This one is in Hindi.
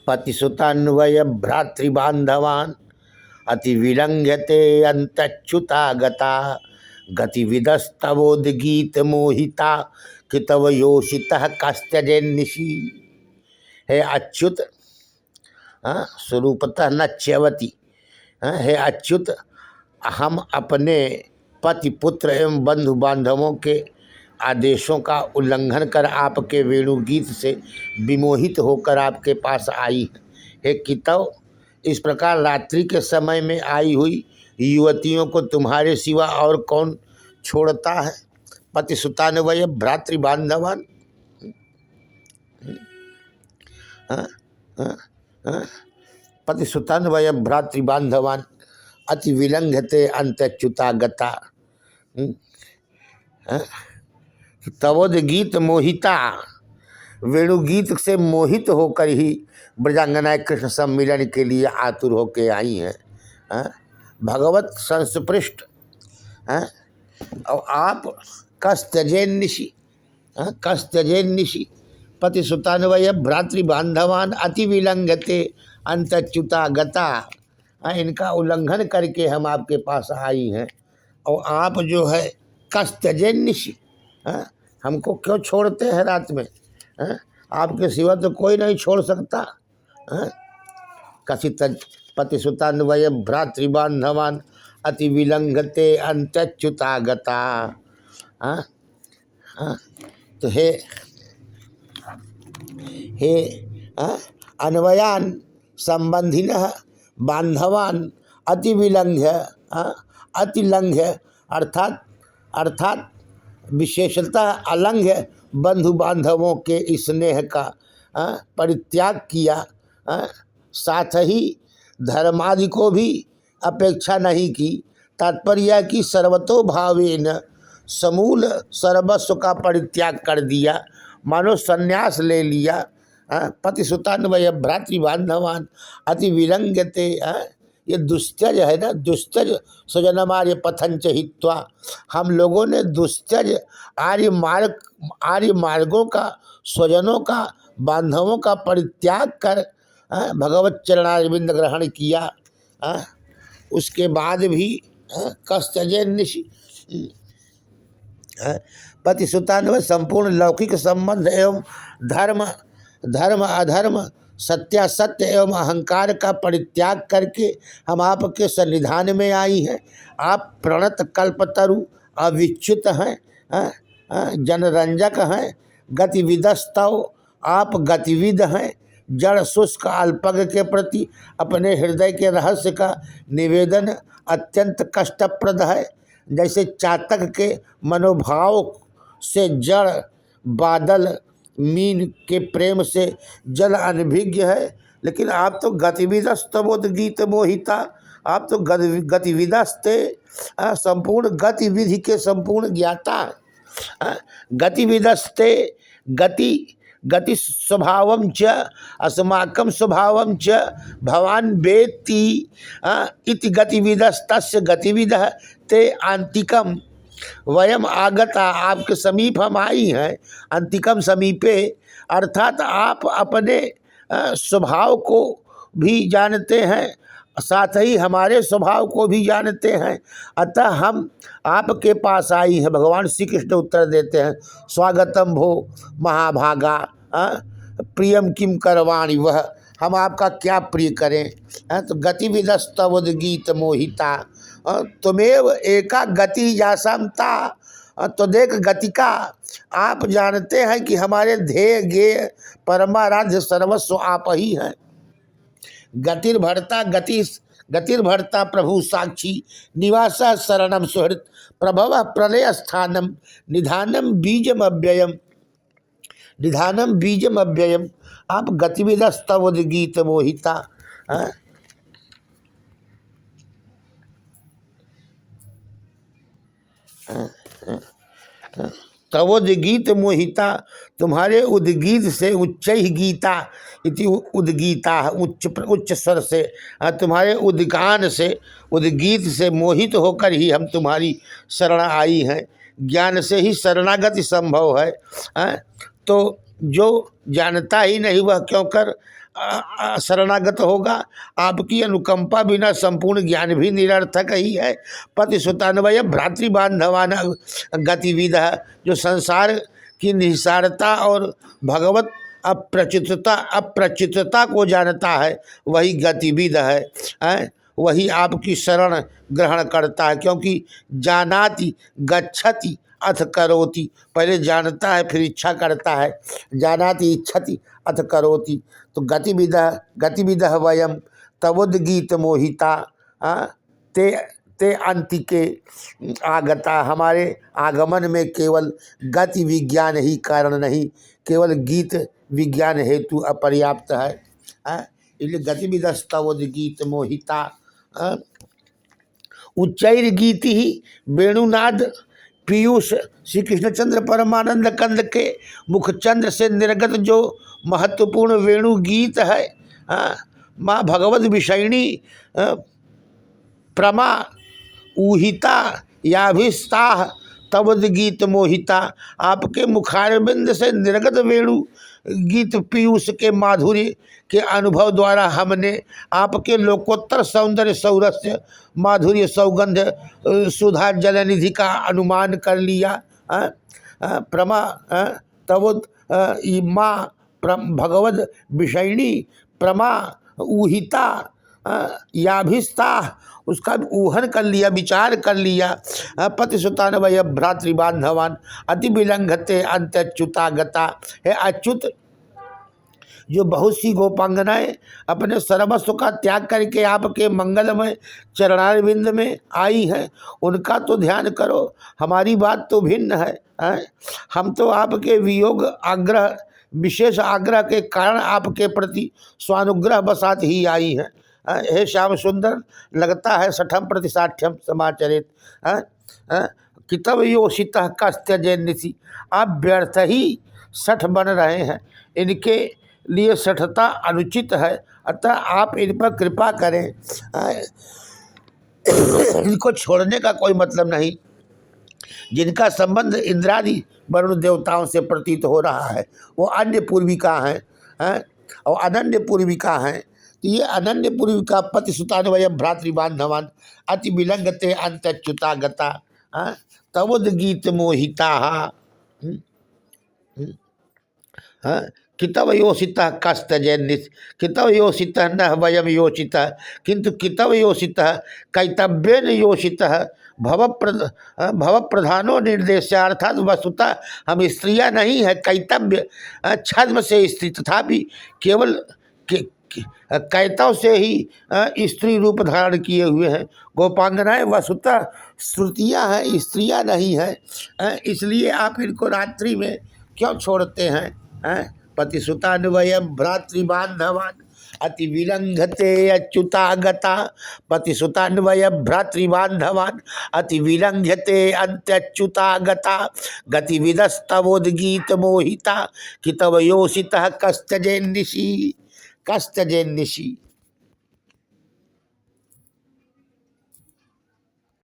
पतिसुतान्वय भ्रातृबान्धवान् अति विलंघ्यते अंतच्युता गता गतिविदस्तवोद्गीत मोहिता कृतव योषितः कस्त्यजेन्निशि। हे अच्युत, स्वरूपतः न च्यवती, हे अच्युत, हम अपने पति पुत्र एवं बंधु बांधवों के आदेशों का उल्लंघन कर आपके वेणुगीत से विमोहित होकर आपके पास आई। हे कितव, इस प्रकार रात्रि के समय में आई हुई युवतियों को तुम्हारे सिवा और कौन छोड़ता है। पतिसुतान्वय भ्रातृबान्धवान्, पतिसुतान्वय भ्रातृबान्धवान् अति विलंघते अंतच्युता गता तवोद गीत मोहिता, वेणुगीत से मोहित होकर ही ब्रजांगनाएं कृष्ण सम्मिलन के लिए आतुर होके आई हैं। भगवत संस्पृष्ट, और आप कस्तजेन्निशि, कस्तजेन्निशि पतिसुतान्वय भ्रातृबान्धवान् अति विलंघते अंतच्युता गता। इनका उल्लंघन करके हम आपके पास आई हैं, और आप जो है कस्तजेन्निशि, हमको क्यों छोड़ते हैं रात में? आपके सिवा तो कोई नहीं छोड़ सकता। कसित पतिसुतान्वय भ्रातृबान्धवान् अति विलंघते अंतच्युता गता। तो हे अन्वयान संबंधिनः बांधवान अतिविलंघ्य, अतिलंघ्य अर्थात विशेषतः अलंघ्य बंधु बांधवों के स्नेह का परित्याग किया, साथ ही धर्मादि को भी अपेक्षा नहीं की। तात्पर्य कि सर्वतोभावेन समूल सर्वस्व का परित्याग कर दिया, मानो संन्यास ले लिया। पतिसुतान्वय भ्रातृबान्धवान् अति विलंघते, ये दुस्तज है ना, दुस्तज स्वजनमार्य पथंच हित्वा। हम लोगों ने दुस्तज आर्य मार्गों का, स्वजनों का, बांधवों का परित्याग कर भगवत चरणारविंद ग्रहण किया। उसके बाद भी कस्तजेन्निशि पतिसुतान्वय संपूर्ण लौकिक संबंध एवं धर्म अधर्म, सत्यासत्य एवं अहंकार का परित्याग करके हम आपके सन्निधान में आई हैं। आप प्रणत कल्पतरु अविच्युत हैं, जनरंजक हैं, गतिविदस्तव, आप गतिविद हैं। जड़ शुष्क अल्पज्ञ के प्रति अपने हृदय के रहस्य का निवेदन अत्यंत कष्टप्रद है। जैसे चातक के मनोभाव से जड़ बादल मीन के प्रेम से जल अनभिज्ञ है, लेकिन आप तो गतिविदस्तवोद गीत मोहिता, आप तो गतिविदस्ते, संपूर्ण गतिविधि के संपूर्ण ज्ञाता। गतिविदस्ते, गति स्वभावं च अस्माकं स्वभावं च भवान् वेत्ति इति गतिविदस्तस्य गतिविदः ते आंतिकम। वयम आगता, आपके समीप हम आई हैं। अंतिकम समीपे, अर्थात आप अपने स्वभाव को भी जानते हैं, साथ ही हमारे स्वभाव को भी जानते हैं। अतः हम आपके पास आई हैं। भगवान श्री कृष्ण उत्तर देते हैं, स्वागतम भो महाभागा, प्रियम किम करवाणी वह, हम आपका क्या प्रिय करें। तो गतिविदस्तवोद गीत मोहिता, तुमेव एका गति यासमता। तो देख गति का आप जानते हैं कि हमारे ध्येय गेय परमाराध्य सर्वस्व आप ही हैं। गतिर्भर्ता प्रभु साक्षी निवास शरणम सुहृत प्रभव प्रलय स्थानम निधानम बीजम अव्ययम। आप गतिविदस्तवोद गीत मोहिता, तवोद गीत मोहिता, तुम्हारे उद्गीत से उच्च ही गीता इति उद्गीता, उच्च स्वर से, तुम्हारे उद्गान से, उद्गीत से मोहित होकर ही हम तुम्हारी शरण आई हैं। ज्ञान से ही शरणागति संभव है। तो जो जानता ही नहीं वह क्यों कर शरणागत होगा। आपकी अनुकंपा बिना संपूर्ण ज्ञान भी निरर्थक ही है। पति सुतान्वय भ्रातृबांधवान गतिविध, जो संसार की निसारता और भगवत अप्रचितता को जानता है वही गतिविध है, वही आपकी शरण ग्रहण करता है। क्योंकि जानाति गच्छति अथ करोति, पहले जानता है फिर इच्छा करता है। जानाति इच्छति अथ करोति, तो गतिविद वयम तवोद्गीत मोहिता ते ते अंतिके आगता, हमारे आगमन में केवल गति विज्ञान ही कारण नहीं, केवल गीत विज्ञान हेतु अपर्याप्त है। इसलिए गतिविदस्तवोद्गीत मोहिता। उच्चैर गीति ही वेणुनाद पीयूष, श्री कृष्णचंद्र परमानंद कंद के मुखचंद्र से निर्गत जो महत्वपूर्ण वेणु गीत है, माँ भगवत विषयिणी प्रमा ऊहिता याभिस्ताह तवोद्गीत मोहिता, आपके मुखारबिंद से निर्गत वेणु गीत पीयूष के माधुर्य के अनुभव द्वारा हमने आपके लोकोत्तर सौंदर्य सौरस्य माधुर्य सौगंध सुधा जलनिधि का अनुमान कर लिया। प्रमा तवोद माँ भगवद विषयिणी प्रमा ऊहिता याभिस्ता, उसका ऊहन कर लिया, विचार कर लिया। पति सुतान्वय भ्रातृबांधवान अति विलंघते अंत्यच्युता गता, है अच्युत जो बहुत सी गोपांगनाएं अपने सर्वस्व का त्याग करके आपके मंगलमय चरणारविंद में आई हैं, उनका तो ध्यान करो। हमारी बात तो भिन्न है। हम तो आपके वियोग आग्रह, विशेष आग्रह के कारण आपके प्रति स्वानुग्रह बसात ही आई हैं। हे श्याम सुंदर, लगता है सठम प्रतिसाठ्यम समाचरित कितव योषित कस्त्यजनिसी, आप व्यर्थ ही सठ बन रहे हैं, इनके लिए सठता अनुचित है, अतः आप इन पर कृपा करें। इनको छोड़ने का कोई मतलब नहीं। जिनका संबंध इंद्रादि वरुण देवताओं से प्रतीत हो रहा है वो अन्य पूर्विका हैं, और अनन्य पूर्विका हैं। तो ये अनन्य पूर्विका पति सुतान्वय भ्रातृबांधवान अति विलंघते अंत्यच्युता गता तवोद्गीत मोहिता कितव योषित कस्तजनिस, कितव योषित न वयम योषित किंतु कितव योषित कैतव्येन योषित भव प्रधानो निर्देश्य, अर्थात वस्तुतः हम स्त्रियां नहीं है, कैतव्य छद्म से स्त्री, तथापि केवल कैतव से ही स्त्री रूप धारण किए हुए हैं। गोपांगनाएं वस्तुतः श्रुतियाँ हैं, स्त्रियां नहीं हैं। इसलिए आप इनको रात्रि में क्यों छोड़ते हैं? पति सुतान्वय भ्रातृबांधवान अति विलंघते अच्युता गता, पति सुतान्वय भ्रातृबांधवान अति विलंघते अंत्यच्युता गता, गतिविदस्तवोद्गीत मोहिता कितव योषितः कस्तजेन्निशी, कस्तजेन्निशी।